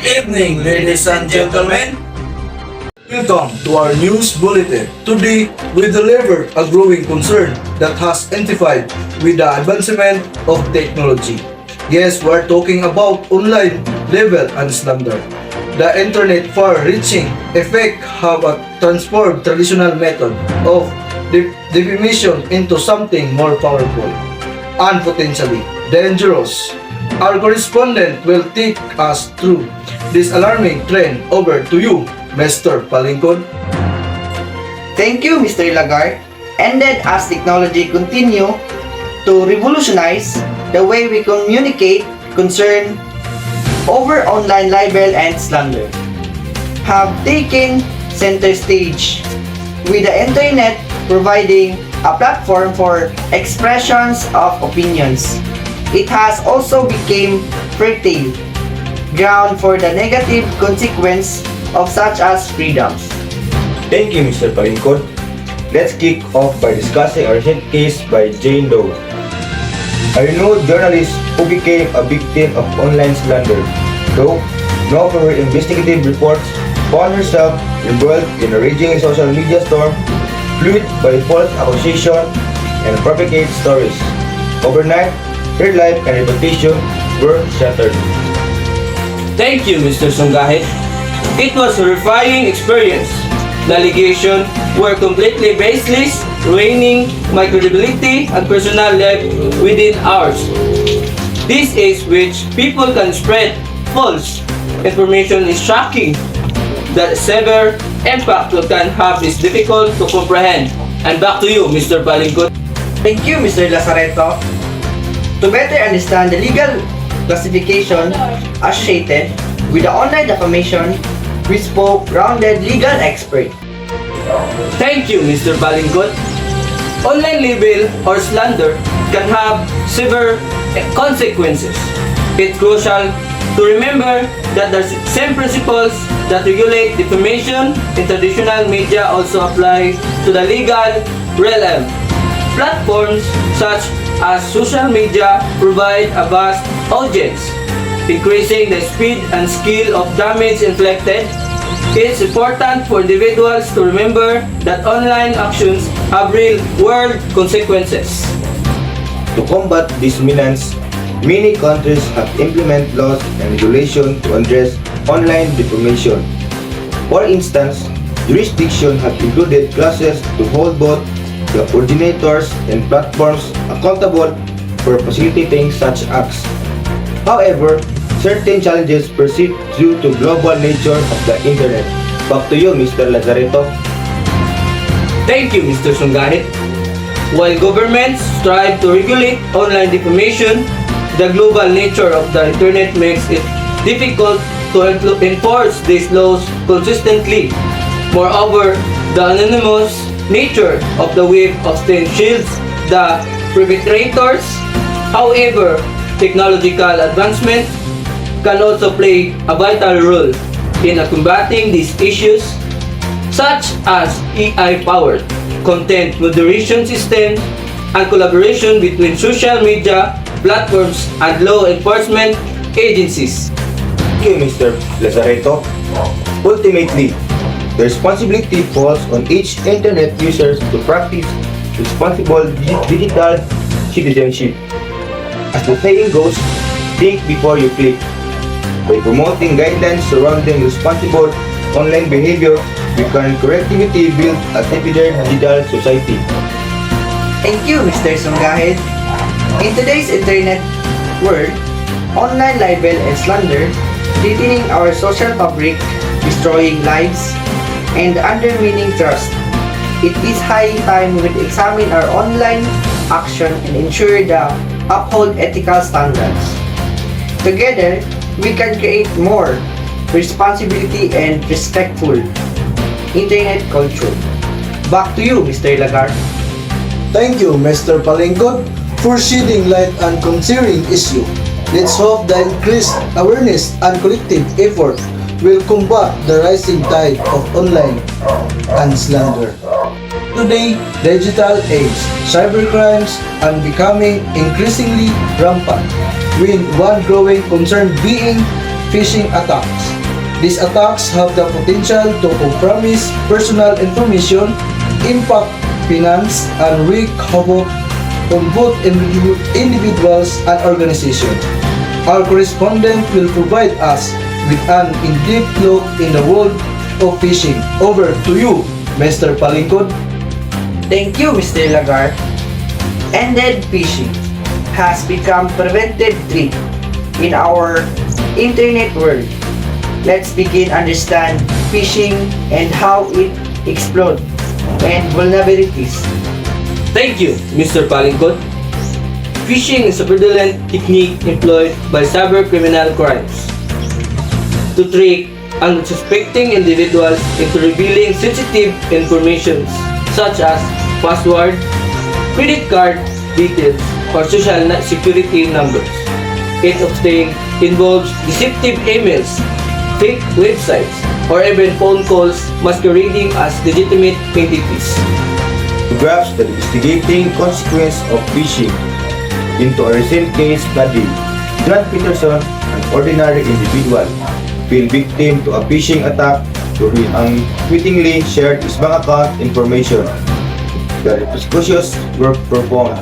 Evening, ladies and gentlemen. Welcome to our news bulletin. Today, we deliver a growing concern that has intensified with the advancement of technology. Yes, we're talking about online level and slander. The internet far-reaching effect have transformed traditional method of defamation into something more powerful and potentially dangerous. Our correspondent will take us through this alarming trend. Over to you, Mr. Palingkod. Thank you, Mr. Lagarde. Ended as technology continue to revolutionize the way we communicate, concern over online libel and slander have taken center stage, with the internet providing a platform for expressions of opinions. It has also become fertile ground for the negative consequence of such as freedoms. Thank you, Mr. Palingkod. Let's kick off by discussing a recent case by Jane Doe, a renowned journalist who became a victim of online slander. Doe, known for her investigative reports, found herself embroiled in a raging social media storm, fueled by false accusation and propagated stories. Overnight, her life and reputation were shattered. Thank you, Mr. Sungahit. It was a horrifying experience. The allegations were completely baseless, ruining my credibility and personal life within hours. This is which people can spread false information is shocking. The severe impact it can have is difficult to comprehend. And back to you, Mr. Palingkod. Thank you, Mr. Lazareto. To better understand the legal classification associated with the online defamation, we spoke grounded legal expert. Thank you, Mr. Palingkod. Online libel or slander can have severe consequences. It's crucial to remember that the same principles that regulate defamation in traditional media also apply to the legal realm. Platforms such as social media provide a vast audience, increasing the speed and scale of damage inflicted. It's important for individuals to remember that online actions have real-world consequences. To combat this menace, many countries have implemented laws and regulations to address online defamation. For instance, jurisdictions have included clauses to hold both the originators and platforms accountable for facilitating such acts. However, certain challenges persist due to global nature of the internet. Back to you, Mr. Lazareto. Thank you, Mr. Sungahit. While governments strive to regulate online defamation, the global nature of the internet makes it difficult to enforce these laws consistently. Moreover, the anonymous nature of the web often shields the perpetrators. However, technological advancement can also play a vital role in combating these issues, such as AI-powered content moderation systems and collaboration between social media platforms and law enforcement agencies. Thank you, Mr. Lazareto. Ultimately, the responsibility falls on each internet user to practice responsible digital citizenship. As the saying goes, think before you click. By promoting guidelines surrounding responsible online behavior, we can collectively build a safer digital society. Thank you, Mr. Sungahit. In today's internet world, online libel and slander threatening our social fabric, destroying lives, and undermining trust. It is high time we examine our online action and ensure the uphold ethical standards. Together, we can create more responsibility and respectful internet culture. Back to you, Mr. Lagarde. Thank you, Mr. Palingkod, for shedding light on concerning issue. Let's hope the increased awareness and collective effort will combat the rising tide of online and slander. Today, digital age, cybercrimes are becoming increasingly rampant, with one growing concern being phishing attacks. These attacks have the potential to compromise personal information, impact finance, and wreak havoc on both individuals and organizations. Our correspondent will provide us with an in-depth look in the world of phishing. Over to you, Mr. Palingkod. Thank you, Mr. Lagar. Ended phishing has become preventive threat in our internet world. Let's begin understand phishing and how it explodes and vulnerabilities. Thank you, Mr. Palingkod. Phishing is a fraudulent technique employed by cybercriminal crimes to trick unsuspecting individuals into revealing sensitive information such as password, credit card details, or social security numbers. It often involves deceptive emails, fake websites, or even phone calls masquerading as to legitimate entities. grasp the devastating consequence of phishing. Into a recent case study, John Peterson, an ordinary individual, fell victim to a phishing attack where he unwittingly shared his bank account information. The repercussions were profound.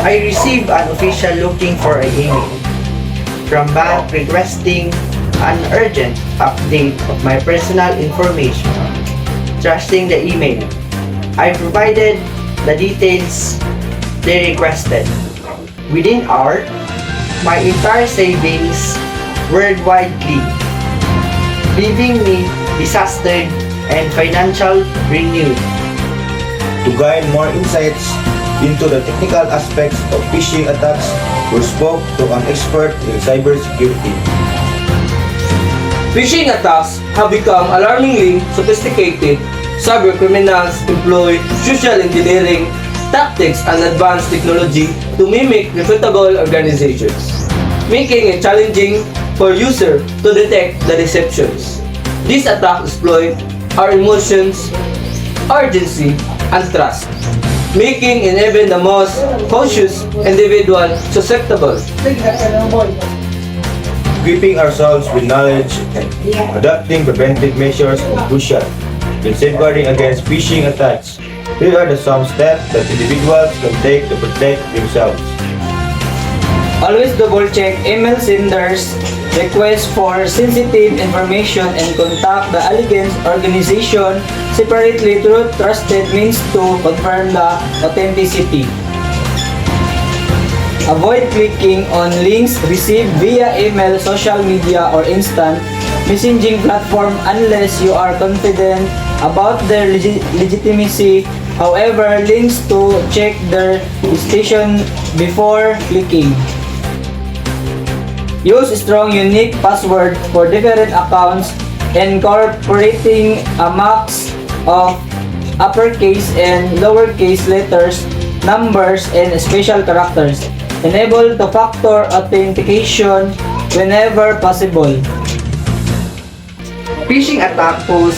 I received an official looking for an email from bank requesting an urgent update of my personal information. Trusting the email, I provided the details they requested. Within hours, my entire savings worldwide leaving me disastered and financial renewed. To gain more insights into the technical aspects of phishing attacks, we spoke to an expert in cybersecurity. Phishing attacks have become alarmingly sophisticated. Cybercriminals employ social engineering tactics and advanced technology to mimic reputable organizations, making it challenging for users to detect the deceptions. These attacks exploit our emotions, urgency, and trust, making even the most cautious individual susceptible. Equipping ourselves with knowledge and adopting preventive measures is crucial in safeguarding against phishing attacks. Here are some steps that individuals can take to protect themselves. Always double-check email senders, request for sensitive information, and contact the alleged organization separately through trusted means to confirm the authenticity. Avoid clicking on links received via email, social media, or instant messaging platform unless you are confident about their legitimacy. However, links to check their station before clicking. Use strong unique password for different accounts, incorporating a mix of uppercase and lowercase letters, numbers, and special characters. Enable two-factor authentication whenever possible. Phishing attack pose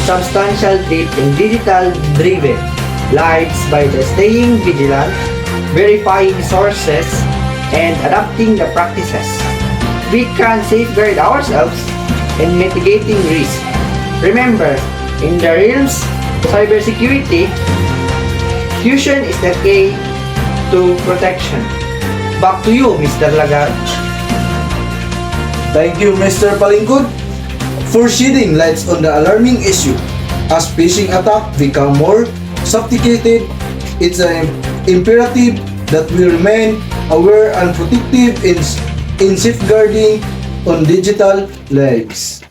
substantial threat in digital-driven lives by the staying vigilant, verifying sources, and adapting the practices. We can safeguard ourselves and mitigating risk. Remember, in the realms of cybersecurity, fusion is the key to protection. Back to you, Mr. Lagar. Thank you, Mr. Palingkod, for shedding light on the alarming issue. As phishing attacks become more sophisticated, it's imperative that we remain aware and protective in safeguarding on digital lives.